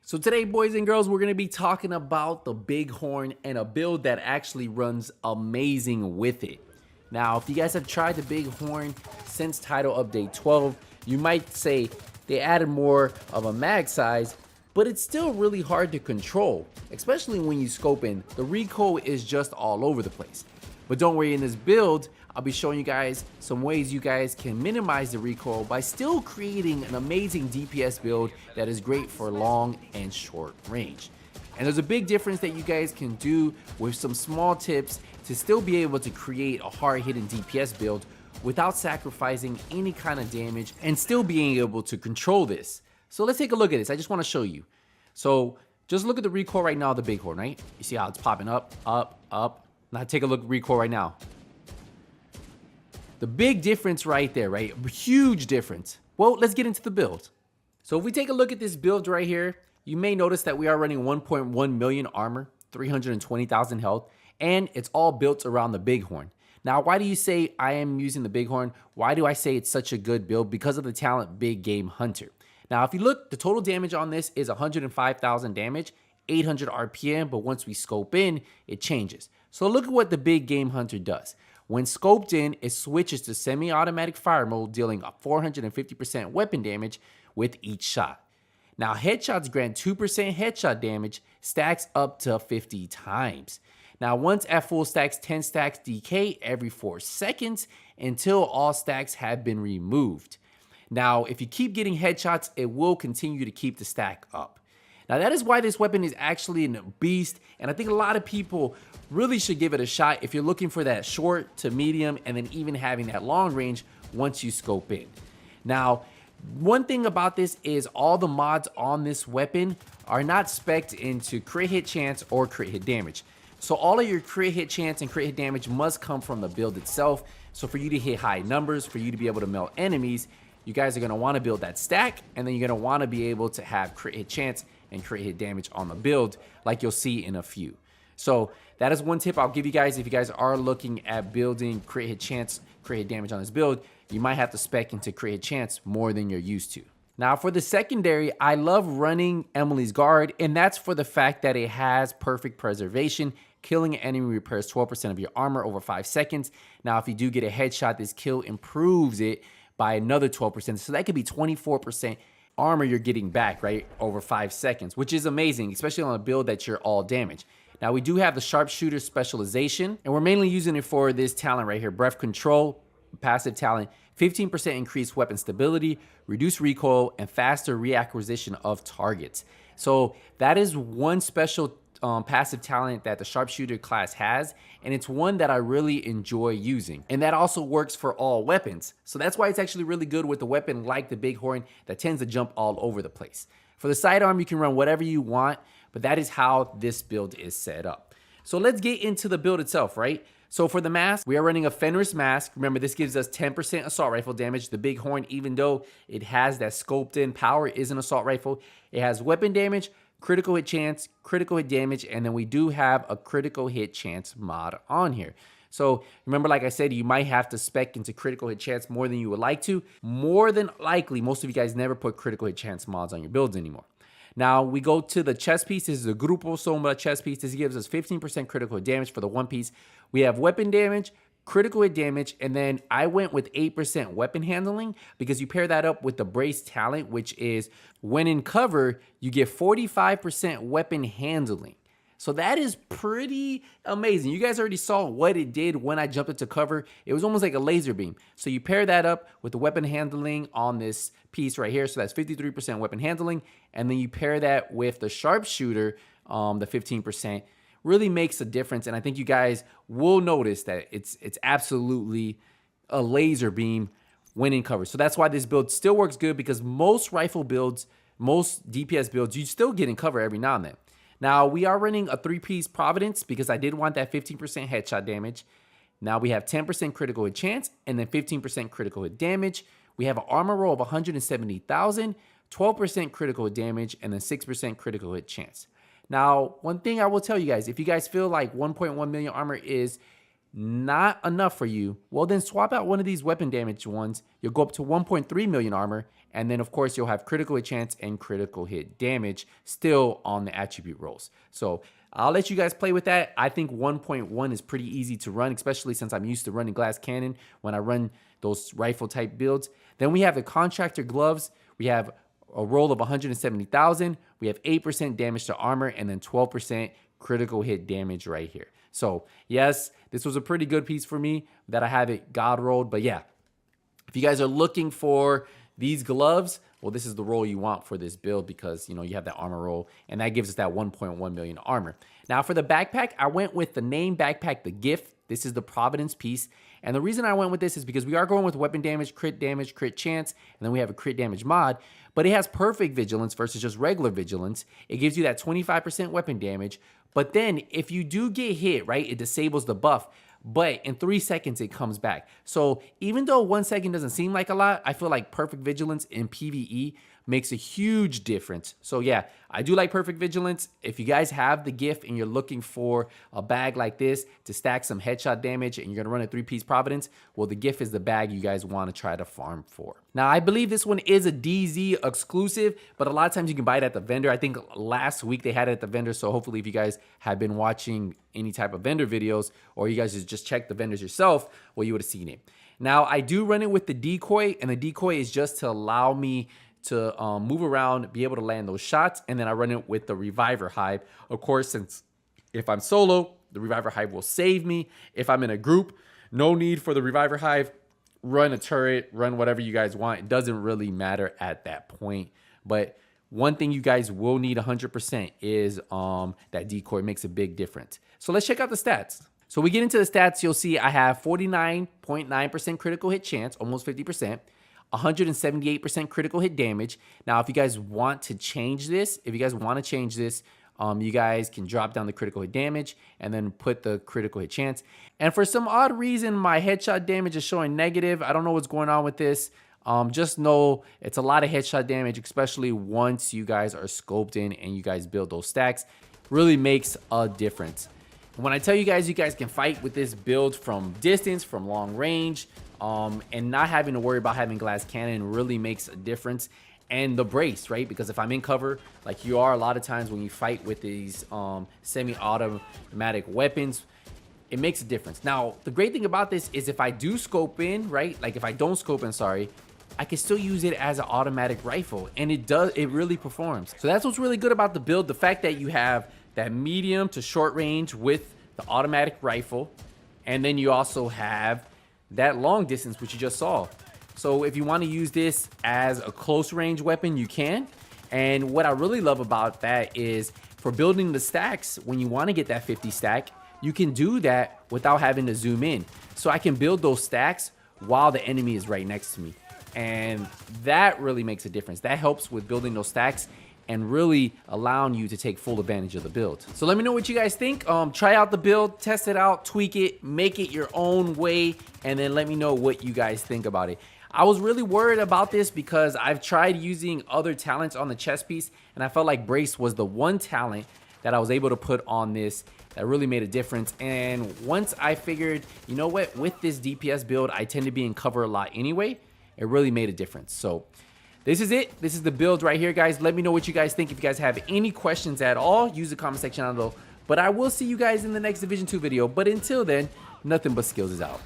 So today, boys and girls, we're going to be talking about the Bighorn and a build that actually runs amazing with it. Now, if you guys have tried the Bighorn since title update 12, you might say they added more of a mag size, but it's still really hard to control, especially when you scope in. The recoil is just all over the place. But don't worry, in this build, I'll be showing you guys some ways you guys can minimize the recoil by still creating an amazing DPS build that is great for long and short range. And there's a big difference that you guys can do with some small tips to still be able to create a hard-hitting DPS build without sacrificing any kind of damage and still being able to control this. So let's take a look at this. I just want to show you. So just look at the recoil right now, the Bighorn, right? You see how it's popping up, up, up. Now take a look at recoil right now. The big difference right there, right? A huge difference. Well, let's get into the build. So if we take a look at this build right here, you may notice that we are running 1.1 million armor, 320,000 health, and it's all built around the Bighorn. Now, why do you say I am using the Bighorn? Why do I say it's such a good build? Because of the talent Big Game Hunter. Now, if you look, the total damage on this is 105,000 damage, 800 RPM, but once we scope in, it changes. So look at what the Big Game Hunter does. When scoped in, it switches to semi-automatic fire mode, dealing a 450% weapon damage with each shot. Now, headshots grant 2% headshot damage, stacks up to 50 times. Now, once at full stacks, 10 stacks decay every 4 seconds until all stacks have been removed. Now, if you keep getting headshots, it will continue to keep the stack up. Now, that is why this weapon is actually a beast, and I think a lot of people really should give it a shot if you're looking for that short to medium and then even having that long range once you scope in. Now, one thing about this is all the mods on this weapon are not spec'd into crit hit chance or crit hit damage. So all of your crit hit chance and crit hit damage must come from the build itself. So for you to hit high numbers, for you to be able to melt enemies, you guys are going to want to build that stack, and then you're going to want to be able to have crit hit chance and crit hit damage on the build like you'll see in a few. So that is one tip I'll give you guys. If you guys are looking at building crit hit chance, crit hit damage on this build, you might have to spec into crit hit chance more than you're used to. Now for the secondary, I love running Emily's Guard, and that's for the fact that it has perfect preservation. Killing an enemy repairs 12% of your armor over 5 seconds. Now if you do get a headshot, this kill improves it by another 12%. So that could be 24% armor you're getting back, right, over 5 seconds, which is amazing, especially on a build that you're all damage. Now we do have the sharpshooter specialization, and we're mainly using it for this talent right here, breath control, passive talent, 15% increased weapon stability, reduced recoil, and faster reacquisition of targets. So that is one special passive talent that the sharpshooter class has, and it's one that I really enjoy using, and that also works for all weapons. So that's why it's actually really good with a weapon like the Bighorn that tends to jump all over the place. For the sidearm, you can run whatever you want, but that is how this build is set up. So let's get into the build itself, right? So for the mask, we are running a Fenris mask. Remember, this gives us 10% assault rifle damage. The Bighorn, even though it has that scoped in power, is an assault rifle. It has weapon damage, critical hit chance, critical hit damage, and then we do have a critical hit chance mod on here. So remember, like I said, you might have to spec into critical hit chance more than you would like to. More than likely, most of you guys never put critical hit chance mods on your builds anymore. Now we go to the chest piece. This is a Grupo Sombra chest piece. This gives us 15% critical hit damage for the one piece. We have weapon damage, critical hit damage, and then I went with 8% weapon handling because you pair that up with the brace talent, which is when in cover, you get 45% weapon handling. So that is pretty amazing. You guys already saw what it did when I jumped into cover. It was almost like a laser beam. So you pair that up with the weapon handling on this piece right here. So that's 53% weapon handling. And then you pair that with the sharpshooter, the 15%. Really makes a difference, and I think you guys will notice that it's absolutely a laser beam when in cover. So that's why this build still works good, because most rifle builds, most DPS builds, you still get in cover every now and then. Now we are running a 3-piece Providence because I did want that 15% headshot damage. Now we have 10% critical hit chance and then 15% critical hit damage. We have an armor roll of 170,000, 12% critical hit damage, and then 6% critical hit chance. Now, one thing I will tell you guys, if you guys feel like 1.1 million armor is not enough for you, well then swap out one of these weapon damage ones. You'll go up to 1.3 million armor, and then of course you'll have critical hit chance and critical hit damage still on the attribute rolls. So I'll let you guys play with that. I think 1.1 is pretty easy to run, especially since I'm used to running glass cannon when I run those rifle type builds. Then we have the contractor gloves. We have a roll of 170,000. We have 8% damage to armor and then 12% critical hit damage right here. So yes, this was a pretty good piece for me that I have it god rolled. But yeah, if you guys are looking for these gloves, well, this is the roll you want for this build because, you know, you have that armor roll and that gives us that 1.1 million armor. Now for the backpack, I went with the name backpack, the gift. This is the Providence piece. And the reason I went with this is because we are going with weapon damage, crit chance, and then we have a crit damage mod, but it has perfect vigilance versus just regular vigilance. It gives you that 25% weapon damage. But then if you do get hit, right, it disables the buff, but in 3 seconds it comes back. So even though 1 second doesn't seem like a lot, I feel like perfect vigilance in PvE makes a huge difference. So yeah, I do like perfect vigilance. If you guys have the gift and you're looking for a bag like this to stack some headshot damage and you're gonna run a 3-piece Providence, well, the gift is the bag you guys wanna try to farm for. Now, I believe this one is a DZ exclusive, but a lot of times you can buy it at the vendor. I think last week they had it at the vendor, so hopefully if you guys have been watching any type of vendor videos or you guys just check the vendors yourself, well, you would have seen it. Now, I do run it with the decoy, and the decoy is just to allow me to move around, be able to land those shots, and then I run it with the Reviver Hive. Of course, since if I'm solo, the Reviver Hive will save me. If I'm in a group, no need for the Reviver Hive. Run a turret, run whatever you guys want. It doesn't really matter at that point. But one thing you guys will need 100% is that decoy. Makes a big difference. So let's check out the stats. So we get into the stats, you'll see I have 49.9% critical hit chance, almost 50%. 178% critical hit damage. Now, if you guys want to change this, you guys can drop down the critical hit damage and then put the critical hit chance. And for some odd reason, my headshot damage is showing negative. I don't know what's going on with this. Just know it's a lot of headshot damage, especially once you guys are scoped in and you guys build those stacks. Really makes a difference. When I tell you guys can fight with this build from distance, from long range, and not having to worry about having glass cannon really makes a difference. And the brace, right? Because if I'm in cover, like you are a lot of times when you fight with these semi-automatic weapons, it makes a difference. Now, the great thing about this is if I do scope in, right? Like if I don't scope in, sorry, I can still use it as an automatic rifle, and it really performs. So that's what's really good about the build, the fact that you have that medium to short range with the automatic rifle, and then you also have that long distance, which you just saw. So if you want to use this as a close range weapon, you can. And what I really love about that is for building the stacks, when you want to get that 50 stack, you can do that without having to zoom in. So I can build those stacks while the enemy is right next to me. And that really makes a difference. That helps with building those stacks and really allowing you to take full advantage of the build. So let me know what you guys think. Try out the build, test it out, tweak it, make it your own way, and then let me know what you guys think about it. I was really worried about this because I've tried using other talents on the chest piece, and I felt like Brace was the one talent that I was able to put on this that really made a difference. And once I figured, you know what, with this DPS build, I tend to be in cover a lot anyway, it really made a difference. So this is it. This is the build right here, guys. Let me know what you guys think. If you guys have any questions at all, use the comment section down below. But I will see you guys in the next Division 2 video. But until then, Nothing But Skills is out.